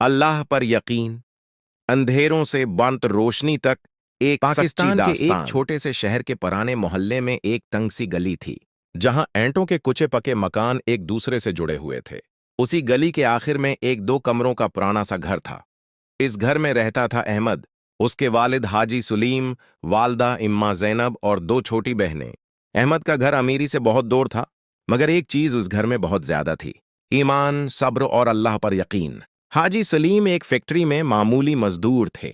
اللہ پر یقین، اندھیروں سے بنت روشنی تک ایک پاکستان کے ایک چھوٹے سے شہر کے پرانے محلے میں ایک تنگ سی گلی تھی، جہاں اینٹوں کے کچے پکے مکان ایک دوسرے سے جڑے ہوئے تھے۔ اسی گلی کے آخر میں ایک 2 کمروں کا پرانا سا گھر تھا۔ اس گھر میں رہتا تھا احمد، اس کے والد حاجی سلیم، والدہ اماں زینب اور 2 چھوٹی بہنیں۔ احمد کا گھر امیری سے بہت دور تھا، مگر ایک چیز اس گھر میں بہت زیادہ تھی: ایمان، صبر اور اللہ پر یقین۔ حاجی سلیم ایک فیکٹری میں معمولی مزدور تھے۔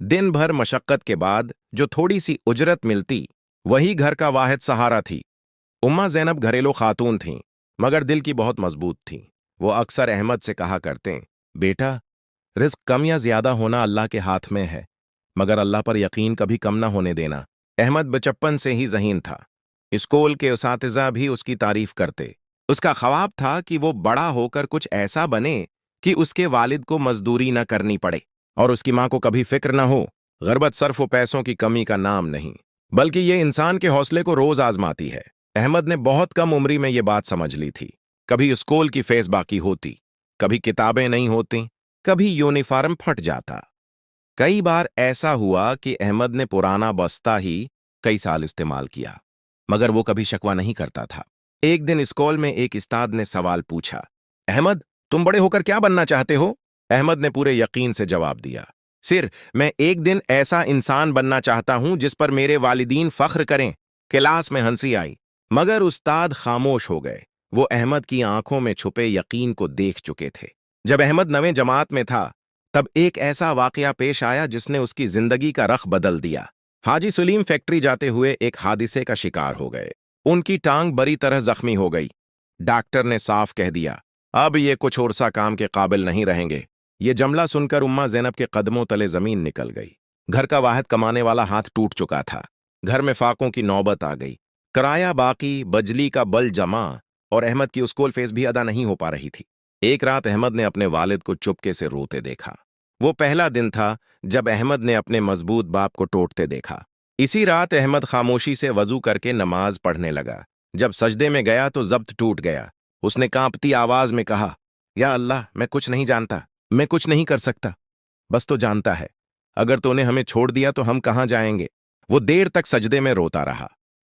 دن بھر مشقت کے بعد جو تھوڑی سی اجرت ملتی، وہی گھر کا واحد سہارا تھی۔ اماں زینب گھریلو خاتون تھیں، مگر دل کی بہت مضبوط تھیں۔ وہ اکثر احمد سے کہا کرتے: بیٹا، رزق کم یا زیادہ ہونا اللہ کے ہاتھ میں ہے، مگر اللہ پر یقین کبھی کم نہ ہونے دینا۔ احمد بچپن سے ہی ذہین تھا۔ اسکول کے اساتذہ بھی اس کی تعریف کرتے۔ اس کا خواب تھا کہ وہ بڑا ہو کر کچھ ایسا بنے کہ اس کے والد کو مزدوری نہ کرنی پڑے اور اس کی ماں کو کبھی فکر نہ ہو۔ غربت صرف و پیسوں کی کمی کا نام نہیں، بلکہ یہ انسان کے حوصلے کو روز آزماتی ہے۔ احمد نے بہت کم عمری میں یہ بات سمجھ لی تھی۔ کبھی اسکول کی فیس باقی ہوتی، کبھی کتابیں نہیں ہوتی، کبھی یونیفارم پھٹ جاتا۔ کئی بار ایسا ہوا کہ احمد نے پرانا بستہ ہی کئی سال استعمال کیا، مگر وہ کبھی شکوہ نہیں کرتا تھا۔ ایک دن اسکول میں ایک استاد نے سوال پوچھا: احمد، تم بڑے ہو کر کیا بننا چاہتے ہو؟ احمد نے پورے یقین سے جواب دیا: سر، میں ایک دن ایسا انسان بننا چاہتا ہوں جس پر میرے والدین فخر کریں۔ کلاس میں ہنسی آئی، مگر استاد خاموش ہو گئے۔ وہ احمد کی آنکھوں میں چھپے یقین کو دیکھ چکے تھے۔ جب احمد 9ویں جماعت میں تھا، تب ایک ایسا واقعہ پیش آیا جس نے اس کی زندگی کا رخ بدل دیا۔ حاجی سلیم فیکٹری جاتے ہوئے ایک حادثے کا شکار ہو گئے۔ ان کی ٹانگ بری طرح زخمی ہو گئی۔ ڈاکٹر نے صاف کہہ دیا، اب یہ کچھ عرصہ کام کے قابل نہیں رہیں گے۔ یہ جملہ سن کر اماں زینب کے قدموں تلے زمین نکل گئی۔ گھر کا واحد کمانے والا ہاتھ ٹوٹ چکا تھا۔ گھر میں فاقوں کی نوبت آ گئی۔ کرایہ باقی، بجلی کا بل جمع، اور احمد کی اسکول فیس بھی ادا نہیں ہو پا رہی تھی۔ ایک رات احمد نے اپنے والد کو چپکے سے روتے دیکھا۔ وہ پہلا دن تھا جب احمد نے اپنے مضبوط باپ کو ٹوٹتے دیکھا۔ اسی رات احمد خاموشی سے وضو کر کے نماز پڑھنے لگا۔ جب سجدے میں گیا تو ضبط ٹوٹ گیا۔ اس نے کانپتی آواز میں کہا: یا اللہ، میں کچھ نہیں جانتا، میں کچھ نہیں کر سکتا، بس تو جانتا ہے، اگر تو نے ہمیں چھوڑ دیا تو ہم کہاں جائیں گے؟ وہ دیر تک سجدے میں روتا رہا۔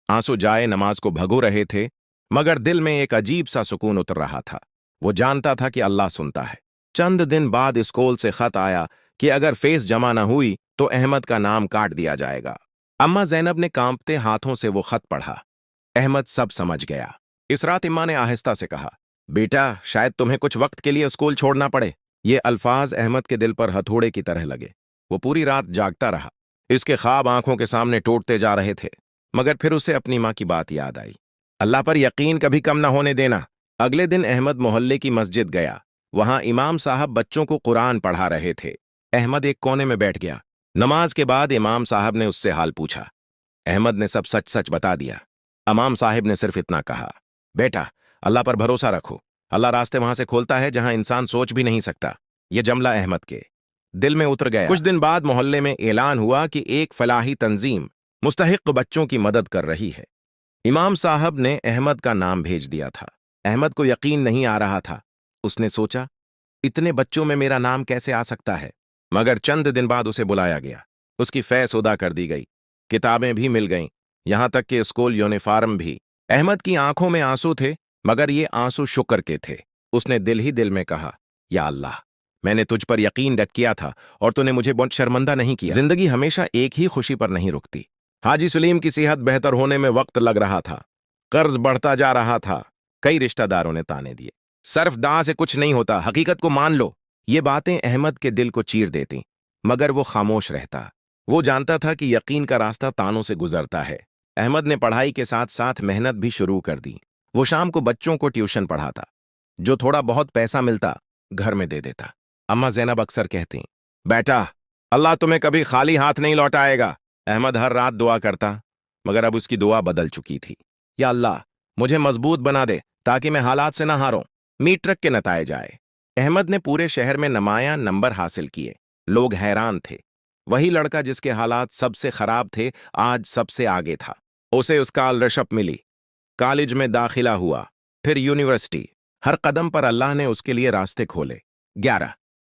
آنسو جائے نماز کو بھگو رہے تھے، مگر دل میں ایک عجیب سا سکون اتر رہا تھا۔ وہ جانتا تھا کہ اللہ سنتا ہے۔ چند دن بعد اسکول سے خط آیا کہ اگر فیس جمع نہ ہوئی تو احمد کا نام کاٹ دیا جائے گا۔ اماں زینب نے کانپتے ہاتھوں سے وہ خط پڑھا۔ احمد سب سمجھ گیا۔ اس رات اماں نے آہستہ سے کہا: بیٹا، شاید تمہیں کچھ وقت کے لیے اسکول چھوڑنا پڑے۔ یہ الفاظ احمد کے دل پر ہتھوڑے کی طرح لگے۔ وہ پوری رات جاگتا رہا۔ اس کے خواب آنکھوں کے سامنے ٹوٹتے جا رہے تھے، مگر پھر اسے اپنی ماں کی بات یاد آئی: اللہ پر یقین کبھی کم نہ ہونے دینا۔ اگلے دن احمد محلے کی مسجد گیا۔ وہاں امام صاحب بچوں کو قرآن پڑھا رہے تھے۔ احمد ایک کونے میں بیٹھ گیا۔ نماز کے بعد امام صاحب نے اس سے حال پوچھا۔ احمد نے سب سچ سچ بتا دیا۔ امام صاحب نے صرف اتنا کہا: بیٹا، اللہ پر بھروسہ رکھو، اللہ راستے وہاں سے کھولتا ہے جہاں انسان سوچ بھی نہیں سکتا۔ یہ جملہ احمد کے دل میں اتر گیا۔ کچھ دن بعد محلے میں اعلان ہوا کہ ایک فلاحی تنظیم مستحق بچوں کی مدد کر رہی ہے۔ امام صاحب نے احمد کا نام بھیج دیا تھا۔ احمد کو یقین نہیں آ رہا تھا۔ اس نے سوچا، اتنے بچوں میں میرا نام کیسے آ سکتا ہے؟ مگر چند دن بعد اسے بلایا گیا۔ اس کی فیس ادا کر دی گئی، کتابیں بھی مل گئیں، یہاں تک کہ اسکول یونیفارم بھی۔ احمد کی آنکھوں میں آنسو تھے، مگر یہ آنسو شکر کے تھے۔ اس نے دل ہی دل میں کہا: یا اللہ، میں نے تجھ پر یقین رکھ کیا تھا اور تو نے مجھے بہت شرمندہ نہیں کیا۔ زندگی ہمیشہ ایک ہی خوشی پر نہیں رکتی۔ حاجی سلیم کی صحت بہتر ہونے میں وقت لگ رہا تھا۔ قرض بڑھتا جا رہا تھا۔ کئی رشتہ داروں نے تانے دیے: صرف دعا سے کچھ نہیں ہوتا، حقیقت کو مان لو۔ یہ باتیں احمد کے دل کو چیر دیتی، مگر وہ خاموش رہتا۔ وہ جانتا تھا کہ یقین کا راستہ تانوں سے گزرتا ہے۔ احمد نے پڑھائی کے ساتھ ساتھ محنت بھی شروع کر دی۔ وہ شام کو بچوں کو ٹیوشن پڑھاتا، جو تھوڑا بہت پیسہ ملتا گھر میں دے دیتا۔ اماں زینب اکثر کہتی: بیٹا، اللہ تمہیں کبھی خالی ہاتھ نہیں لوٹائے گا۔ احمد ہر رات دعا کرتا، مگر اب اس کی دعا بدل چکی تھی: یا اللہ، مجھے مضبوط بنا دے تاکہ میں حالات سے نہ ہاروں، میٹرک کے نتائج آئے۔ احمد نے پورے شہر میں نمایاں نمبر حاصل کیے۔ لوگ حیران تھے۔ وہی لڑکا جس کے حالات سب سے خراب تھے، آج سب سے آگے تھا۔ اسے اسکالرشپ ملی، کالج میں داخلہ ہوا، پھر یونیورسٹی۔ ہر قدم پر اللہ نے اس کے لیے راستے کھولے۔ 11